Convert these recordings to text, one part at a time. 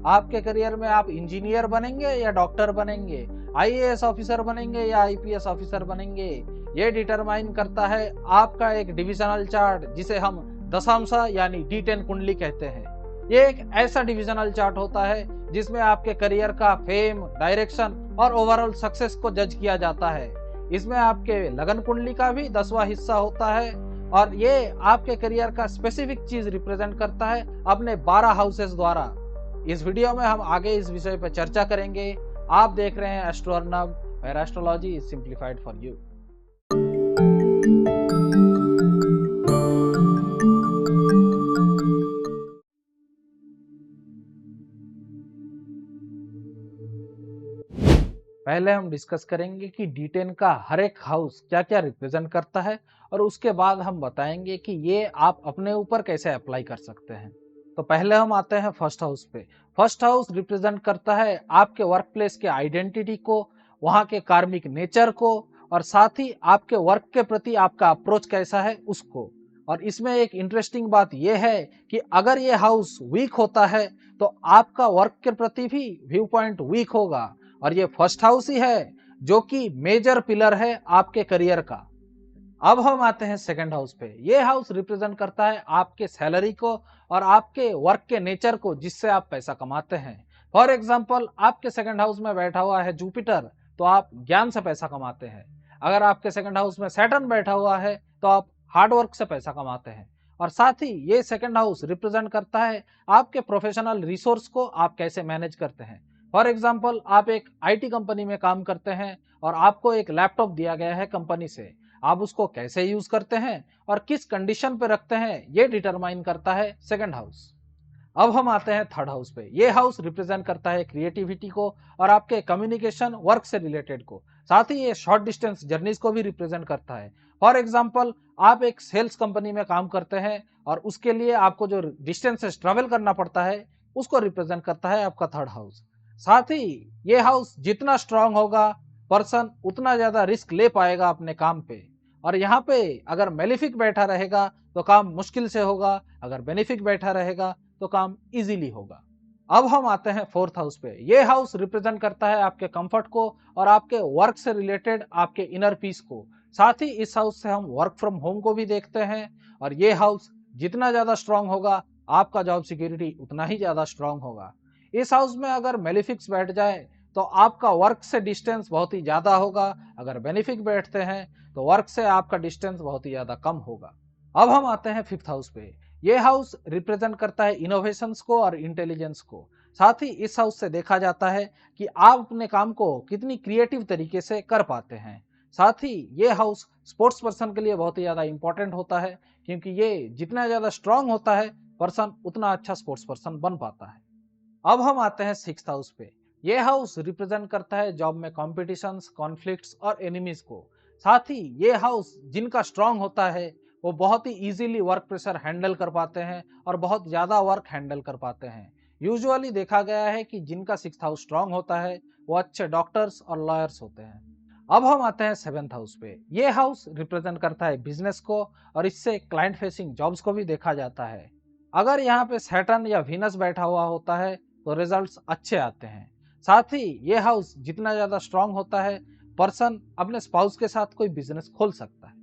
आपके करियर में आप इंजीनियर बनेंगे या डॉक्टर बनेंगे, आईएएस ऑफिसर बनेंगे या आईपीएस ऑफिसर बनेंगे, ये डिटरमाइन करता है आपका एक डिविजनल चार्ट, जिसे हम दशांशा यानी D10 कुंडली कहते हैं। ये एक ऐसा डिविजनल चार्ट होता है जिसमें आपके करियर का फेम, डायरेक्शन और ओवरऑल सक्सेस को जज किया जाता है। इसमें आपके लगन कुंडली का भी 10वां हिस्सा होता है और ये आपके करियर का स्पेसिफिक चीज रिप्रेजेंट करता है अपने 12 हाउसेस द्वारा। इस वीडियो में हम आगे इस विषय पर चर्चा करेंगे। आप देख रहे हैं astro Arnab, where astrology is simplified for you. पहले हम डिस्कस करेंगे कि D10 का हर एक हाउस क्या क्या रिप्रेजेंट करता है और उसके बाद हम बताएंगे कि ये आप अपने ऊपर कैसे अप्लाई कर सकते हैं। तो पहले हम आते हैं फर्स्ट हाउस पे। फर्स्ट हाउस रिप्रेजेंट करता है आपके वर्क प्लेस के आइडेंटिटी को, वहाँ के कार्मिक नेचर को और साथ ही आपके वर्क के प्रति आपका अप्रोच कैसा है उसको। और इसमें एक इंटरेस्टिंग बात यह है कि अगर ये हाउस वीक होता है तो आपका वर्क के प्रति भी व्यू पॉइंट वीक होगा। और ये फर्स्ट हाउस ही है जो कि मेजर पिलर है आपके करियर का। अब हम आते हैं सेकंड हाउस पे। ये हाउस रिप्रेजेंट करता है आपके सैलरी को और आपके वर्क के नेचर को जिससे आप पैसा कमाते हैं। फॉर एग्जाम्पल, आपके सेकंड हाउस में बैठा हुआ है जुपिटर तो आप ज्ञान से पैसा कमाते हैं। अगर आपके सेकंड हाउस में सैटर्न बैठा हुआ है तो आप हार्डवर्क से पैसा कमाते हैं। और साथ ही ये सेकंड हाउस रिप्रेजेंट करता है आपके प्रोफेशनल रिसोर्स को आप कैसे मैनेज करते हैं। फॉर एग्जाम्पल, आप एक आईटी कंपनी में काम करते हैं और आपको एक लैपटॉप दिया गया है कंपनी से। आप उसको कैसे यूज करते हैं और किस कंडीशन पे रखते हैं, ये डिटरमाइन करता है सेकंड हाउस। अब हम आते हैं थर्ड हाउस पे। ये हाउस रिप्रेजेंट करता है क्रिएटिविटी को और आपके कम्युनिकेशन वर्क से रिलेटेड को। साथ ही ये शॉर्ट डिस्टेंस जर्नीज को भी रिप्रेजेंट करता है। फॉर एग्जाम्पल, आप एक सेल्स कंपनी में काम करते हैं और उसके लिए आपको जो डिस्टेंसेस ट्रेवल करना पड़ता है उसको रिप्रेजेंट करता है आपका थर्ड हाउस। साथ ही ये हाउस जितना स्ट्रांग होगा, पर्सन उतना ज्यादा रिस्क ले पाएगा अपने काम पे। और यहाँ पे अगर मेलिफिक बैठा रहेगा तो काम मुश्किल से होगा, अगर बेनिफिक बैठा रहेगा तो काम इजीली होगा। अब हम आते हैं फोर्थ हाउस पे। ये हाउस रिप्रेजेंट करता है आपके कंफर्ट को और आपके वर्क से रिलेटेड आपके इनर पीस को। साथ ही इस हाउस से हम वर्क फ्रॉम होम को भी देखते हैं। और ये हाउस जितना ज्यादा स्ट्रांग होगा, आपका जॉब सिक्योरिटी उतना ही ज्यादा स्ट्रांग होगा। इस हाउस में अगर मेलिफिक्स बैठ जाए तो आपका वर्क से डिस्टेंस बहुत ही ज्यादा होगा, अगर बेनिफिक बैठते हैं तो वर्क से आपका डिस्टेंस बहुत ही ज्यादा कम होगा। अब हम आते हैं फिफ्थ हाउस पे। ये हाउस रिप्रेजेंट करता है इनोवेशंस को और इंटेलिजेंस को। साथ ही इस हाउस से देखा जाता है कि आप अपने काम को कितनी क्रिएटिव तरीके से कर पाते हैं। साथ ही ये हाउस स्पोर्ट्स पर्सन के लिए बहुत ही ज्यादा इंपॉर्टेंट होता है, क्योंकि ये जितना ज्यादा स्ट्रांग होता है पर्सन उतना अच्छा स्पोर्ट्स पर्सन बन पाता है। अब हम आते हैं सिक्स्थ हाउस पे। ये हाउस रिप्रेजेंट करता है जॉब में कॉम्पिटिशंस, कॉन्फ्लिक्ट्स और एनिमीज को। साथ ही ये हाउस जिनका स्ट्रांग होता है वो बहुत ही इजीली वर्क प्रेशर हैंडल कर पाते हैं और बहुत ज्यादा वर्क हैंडल कर पाते हैं। यूजुअली देखा गया है कि जिनका सिक्स्थ हाउस स्ट्रांग होता है वो अच्छे डॉक्टर्स और लॉयर्स होते हैं। अब हम आते हैं सेवेंथ हाउस पे। ये हाउस रिप्रेजेंट करता है बिजनेस को और इससे क्लाइंट फेसिंग जॉब्स को भी देखा जाता है। अगर यहाँ पे सैटर्न या वीनस बैठा हुआ होता है तो रिजल्ट्स अच्छे आते हैं। साथ ही ये हाउस जितना ज्यादा स्ट्रांग होता है, पर्सन अपने स्पाउस के साथ कोई बिजनेस खोल सकता है।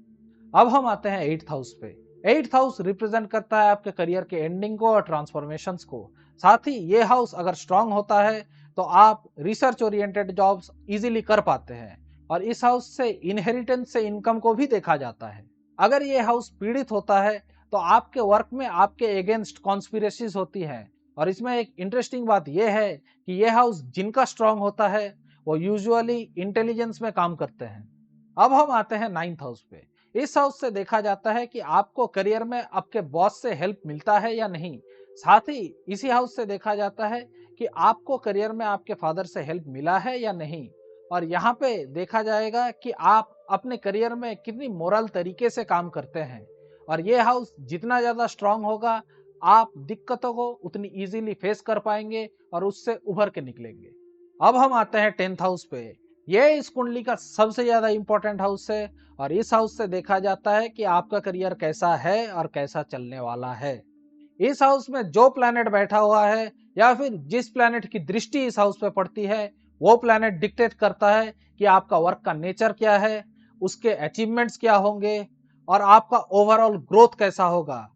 अब हम आते हैं एट्थ हाउस पे। एट्थ हाउस रिप्रेजेंट करता है आपके करियर के एंडिंग को और ट्रांसफॉर्मेशंस को। साथ ही ये हाउस अगर स्ट्रांग होता है तो आप रिसर्च ओरिएंटेड जॉब्स इजीली कर पाते हैं। और इस हाउस से इनहेरिटेंस से इनकम को भी देखा जाता है। अगर ये हाउस पीड़ित होता है तो आपके वर्क में आपके अगेंस्ट कॉन्स्पिरेसीज होती हैं। और इसमें एक इंटरेस्टिंग बात यह है कि यह हाउस जिनका स्ट्रांग होता है वो यूजुअली इंटेलिजेंस में काम करते हैं। अब हम आते हैं नाइन्थ हाउस पे। इस हाउस से देखा जाता है कि आपको करियर में आपके बॉस से हेल्प मिलता है या नहीं। साथ ही इसी हाउस से देखा जाता है कि आपको करियर में आपके फादर से हेल्प मिला है या नहीं। और यहाँ पे देखा जाएगा कि आप अपने करियर में कितनी मोरल तरीके से काम करते हैं। और ये हाउस जितना ज्यादा स्ट्रांग होगा, आप दिक्कतों को उतनी इजीली फेस कर पाएंगे और उससे उभर के निकलेंगे। अब हम आते हैं टेंथ हाउस पे। ये इस कुंडली का सबसे ज्यादा इंपॉर्टेंट हाउस है और इस हाउस से देखा जाता है कि आपका करियर कैसा है और कैसा चलने वाला है। इस हाउस में जो प्लैनेट बैठा हुआ है या फिर जिस प्लैनेट की दृष्टि इस हाउस पे पड़ती है, वो प्लैनेट डिक्टेट करता है कि आपका वर्क का नेचर क्या है, उसके अचीवमेंट्स क्या होंगे और आपका ओवरऑल ग्रोथ कैसा होगा।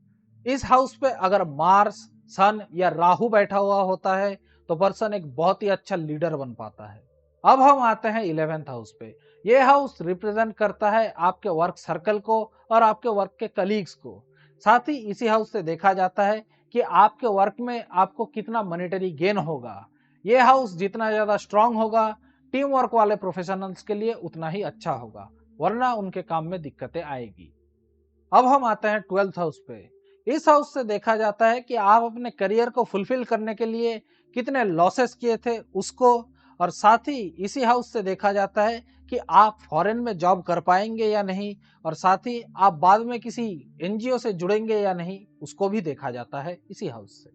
इस हाउस पे अगर मार्स, सन या राहु बैठा हुआ होता है तो पर्सन एक बहुत ही अच्छा लीडर बन पाता है। अब हम आते हैं 11th हाउस पे। ये हाउस रिप्रेजेंट करता है आपके वर्क सर्कल को और आपके वर्क के कलीग्स को। साथ ही इसी हाउस से देखा जाता है कि आपके वर्क में आपको कितना मॉनेटरी गेन होगा। ये हाउस जितना ज्यादा स्ट्रांग होगा, टीम वर्क वाले प्रोफेशनल्स के लिए उतना ही अच्छा होगा, वरना उनके काम में दिक्कतें आएगी। अब हम आते हैं 12th हाउस पे। इस हाउस से देखा जाता है कि आप अपने करियर को फुलफिल करने के लिए कितने लॉसेस किए थे उसको, और साथ ही इसी हाउस से देखा जाता है कि आप फॉरेन में जॉब कर पाएंगे या नहीं, और साथ ही आप बाद में किसी एनजीओ से जुड़ेंगे या नहीं, उसको भी देखा जाता है इसी हाउस से।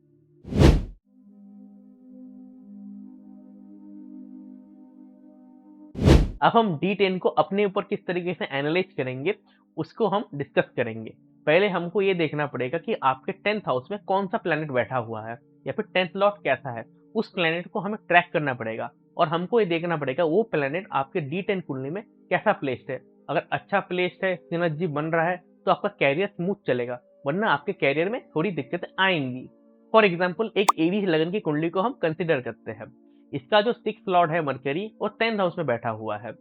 अब हम D10 को अपने ऊपर किस तरीके से एनालाइज करेंगे, उसको हम डिस्कस करेंगे। पहले हमको ये देखना पड़ेगा कि आपके 10th हाउस में कौन सा प्लैनेट बैठा हुआ है या फिर 10th लॉर्ड कैसा है। उस प्लैनेट को हमें ट्रैक करना पड़ेगा और हमको ये देखना पड़ेगा वो प्लैनेट आपके D10 कुंडली में कैसा प्लेस्ड है। अगर अच्छा प्लेस्ड है, सिनर्जी बन रहा है, तो आपका कैरियर स्मूथ चलेगा, वरना आपके कैरियर में थोड़ी दिक्कतें आएंगी। फॉर एग्जाम्पल, एक एवी लगन की कुंडली को हम कंसिडर करते हैं। इसका जो 6th लॉर्ड है मरकरी, वो 10th हाउस में बैठा हुआ है।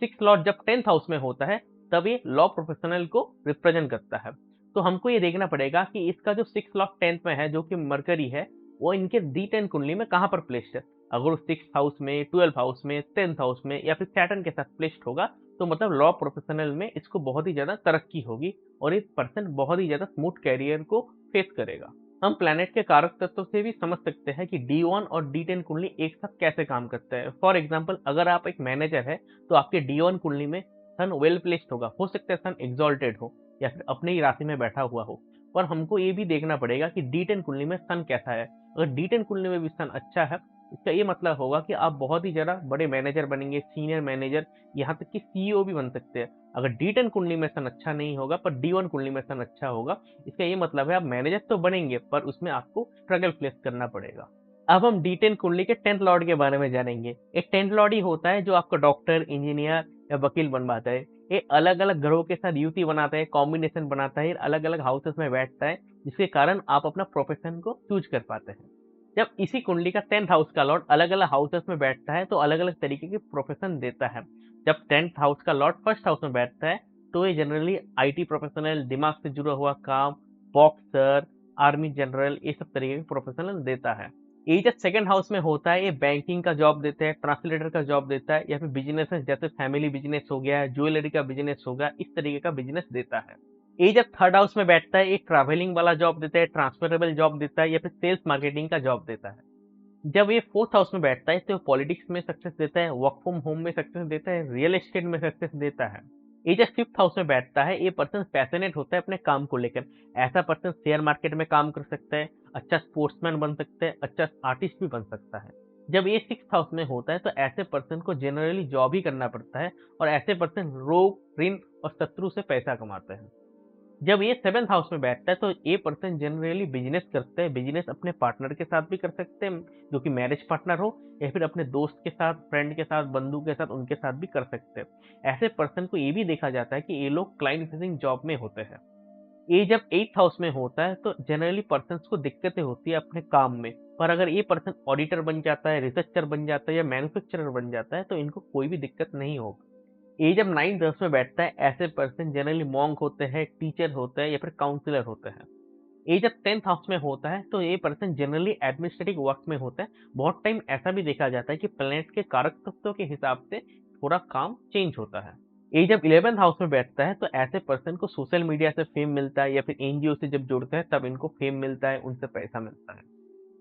6th लॉर्ड जब 10th हाउस में होता है तब ये लॉ प्रोफेशनल को रिप्रेजेंट करता है। तो हमको ये देखना पड़ेगा कि इसका जो 6th लॉर्ड 10th में है, जो कि मरकरी है, वो इनके D10 कुंडली में कहाँ पर प्लेस्ड है। अगर वो 6th हाउस में, 12th हाउस में, 10th हाउस में या फिर सैटर्न के साथ प्लेस्ड होगा, तो मतलब लॉ प्रोफेशनल में इसको बहुत ही ज्यादा तरक्की होगी और ये पर्सन बहुत ही ज्यादा स्मूथ कैरियर को फेस करेगा। हम प्लैनेट के कारक तत्व से भी समझ सकते हैं कि D1 और D10 कुंडली एक साथ कैसे काम करते हैं। फॉर एग्जाम्पल, अगर आप एक मैनेजर है तो आपके D1 कुंडली में सन वेल प्लेस्ड होगा, हो सकता है सन एग्जॉल्टेड हो या फिर अपनी ही राशि में बैठा हुआ हो। पर हमको ये भी देखना पड़ेगा कि D10 कुंडली में सन कैसा है। अगर D10 कुंडली में भी सन अच्छा है, इसका ये मतलब होगा कि आप बहुत ही ज्यादा बड़े मैनेजर बनेंगे, सीनियर मैनेजर, यहाँ तक कि सीईओ भी बन सकते हैं। अगर D10 कुंडली में सन अच्छा नहीं होगा पर D1 कुंडली में सन अच्छा होगा, इसका ये मतलब है आप मैनेजर तो बनेंगे पर उसमें आपको स्ट्रगल फेस करना पड़ेगा। अब हम D10 कुंडली के 10th लॉर्ड के बारे में जानेंगे। एक 10th लॉर्ड ही होता है जो आपको डॉक्टर, इंजीनियर या वकील बनवाता है। ये अलग अलग ग्रहों के साथ युति बनाता है, कॉम्बिनेशन बनाता है, अलग अलग हाउसेस में बैठता है, जिसके कारण आप अपना प्रोफेशन को चूज कर पाते हैं। जब इसी कुंडली का 10th हाउस का लॉर्ड अलग अलग हाउसेस में बैठता है तो अलग अलग तरीके के प्रोफेशन देता है। जब 10th हाउस का लॉर्ड फर्स्ट हाउस में बैठता है तो ये जनरली आईटी प्रोफेशनल, दिमाग से जुड़ा हुआ काम, बॉक्सर, आर्मी जनरल, ये सब तरीके के प्रोफेशनल देता है। ये जब सेकंड हाउस में होता है, ये बैंकिंग का जॉब देता है, ट्रांसलेटर का जॉब देता है, या फिर बिजनेस जैसे फैमिली बिजनेस हो गया, ज्वेलरी का बिजनेस हो गया, इस तरीके का बिजनेस देता है। ये जब थर्ड हाउस में बैठता है, एक ट्रैवलिंग वाला जॉब देता है, ट्रांसफरेबल जॉब देता है, या फिर सेल्स मार्केटिंग का जॉब देता है। जब ये फोर्थ हाउस में बैठता है तो पॉलिटिक्स में सक्सेस देता है, वर्क फ्रॉम होम में सक्सेस देता है, रियल एस्टेट में सक्सेस देता है। ये जब फिफ्थ हाउस में बैठता है, ये पर्सन पैशनेट होता है अपने काम को लेकर। ऐसा पर्सन शेयर मार्केट में काम कर सकता है, अच्छा स्पोर्ट्समैन बन सकता है, अच्छा आर्टिस्ट भी बन सकता है। जब ये सिक्स हाउस में होता है तो ऐसे पर्सन को जनरली जॉब ही करना पड़ता है और ऐसे पर्सन रोग, ऋण और शत्रु से पैसा कमाते हैं। जब ये सेवेंथ हाउस में बैठता है तो ये पर्सन जनरली बिजनेस करते हैं। बिजनेस अपने पार्टनर के साथ भी कर सकते हैं, जो कि मैरिज पार्टनर हो, या फिर अपने दोस्त के साथ, फ्रेंड के साथ, बंधु के साथ, उनके साथ भी कर सकते हैं। ऐसे पर्सन को ये भी देखा जाता है कि ये लोग क्लाइंट फेसिंग जॉब में होते हैं। ये जब एट्थ हाउस में होता है तो जनरली पर्सन को दिक्कतें होती है अपने काम में, पर अगर ये पर्सन ऑडिटर बन जाता है, रिसर्चर बन जाता है या मैन्युफैक्चरर बन जाता है तो इनको कोई भी दिक्कत नहीं होगी। ये जब 9th हाउस में बैठता है, ऐसे पर्सन जनरली मॉन्क होते हैं, टीचर होते हैं या फिर काउंसलर होते हैं। ये जब 10th हाउस में होता है तो ये पर्सन जनरली एडमिनिस्ट्रेटिव वर्क में होता है। बहुत टाइम ऐसा भी देखा जाता है कि प्लैनेट के कारक तत्वों के हिसाब से थोड़ा काम चेंज होता है। ये जब 11th हाउस में बैठता है तो ऐसे पर्सन को सोशल मीडिया से फेम मिलता है या फिर एनजीओ से जब जुड़ते हैं तब इनको फेम मिलता है, उनसे पैसा मिलता है।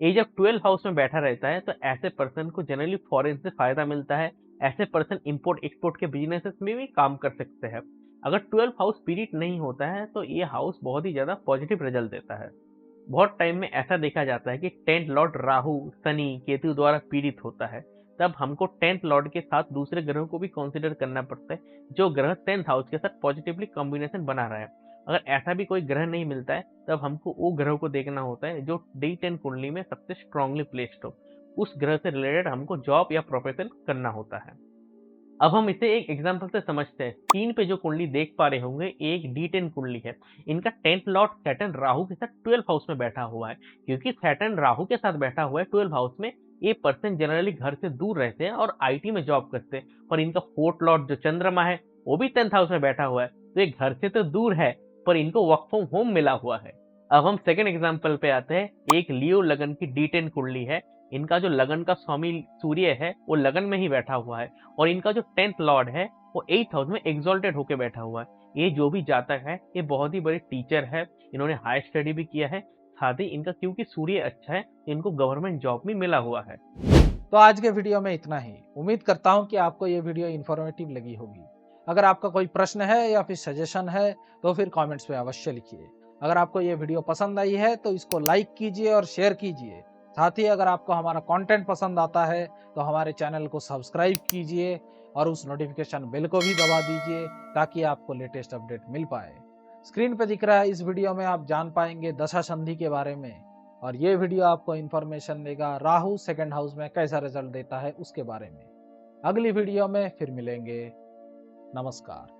ये जब 12 हाउस में बैठा रहता है तो ऐसे पर्सन को जनरली फॉरेन से फायदा मिलता है। ऐसे पर्सन इंपोर्ट एक्सपोर्ट के बिजनेसेस में भी काम कर सकते हैं। अगर 12 हाउस पीरियड नहीं होता है तो ये हाउस बहुत ही ज्यादा पॉजिटिव रिजल्ट देता है। बहुत टाइम में ऐसा देखा जाता है कि 10th लॉर्ड राहु, शनि, केतु द्वारा पीड़ित होता है। तब हमको 10th लॉर्ड के साथ दूसरे ग्रहों को भी कंसिडर करना पड़ता है, जो ग्रह 10th हाउस के साथ पॉजिटिवली कॉम्बिनेशन बना रहा है। अगर ऐसा भी कोई ग्रह नहीं मिलता है, तब हमको वो ग्रह को देखना होता है जो D10 कुंडली में सबसे स्ट्रांगली प्लेस्ड हो। उस ग्रह से रिलेटेड हमको जॉब या प्रोफेशन करना होता है। अब हम इसे एक एग्जांपल से समझते हैं। स्क्रीन पे जो कुंडली देख पा रहे होंगे, एक D10 कुंडली है। इनका 10th लॉर्ड सैटर्न राहु के साथ 12th हाउस में बैठा हुआ है। क्योंकि सैटर्न राहु के साथ बैठा हुआ है 12th हाउस में, ये पर्सन जनरली घर से दूर रहते हैं और आईटी में जॉब करते हैं। और इनका 4th लॉर्ड जो चंद्रमा है, वो भी 10th हाउस में बैठा हुआ है। तो ये घर से तो दूर है, पर इनको वर्क फ्रॉम होम मिला हुआ है। अब हम सेकंड एग्जांपल पे आते हैं। एक लियो लगन की D10 कुंडली है। इनका जो लगन का स्वामी सूर्य है, वो लगन में ही बैठा हुआ है। और इनका जो 10th लॉर्ड है, वो 8th हाउस में एग्जॉल्टेड होकर बैठा हुआ है। ये जो भी जातक है, ये बहुत ही बड़े टीचर है। इन्होंने हाई स्टडी भी किया है। साथ ही इनका क्योंकि सूर्य अच्छा है, इनको गवर्नमेंट जॉब भी मिला हुआ है। तो आज के वीडियो में इतना ही। उम्मीद करता हूं कि आपको ये वीडियो इन्फॉर्मेटिव लगी होगी। अगर आपका कोई प्रश्न है या फिर सजेशन है तो फिर कमेंट्स में अवश्य लिखिए। अगर आपको ये वीडियो पसंद आई है तो इसको लाइक कीजिए और शेयर कीजिए। साथ ही अगर आपको हमारा कंटेंट पसंद आता है तो हमारे चैनल को सब्सक्राइब कीजिए और उस नोटिफिकेशन बेल को भी दबा दीजिए ताकि आपको लेटेस्ट अपडेट मिल पाए। स्क्रीन पे दिख रहा है, इस वीडियो में आप जान पाएंगे दशा संधि के बारे में, और ये वीडियो आपको इन्फॉर्मेशन देगा राहु सेकंड हाउस में कैसा रिजल्ट देता है उसके बारे में। अगली वीडियो में फिर मिलेंगे। नमस्कार।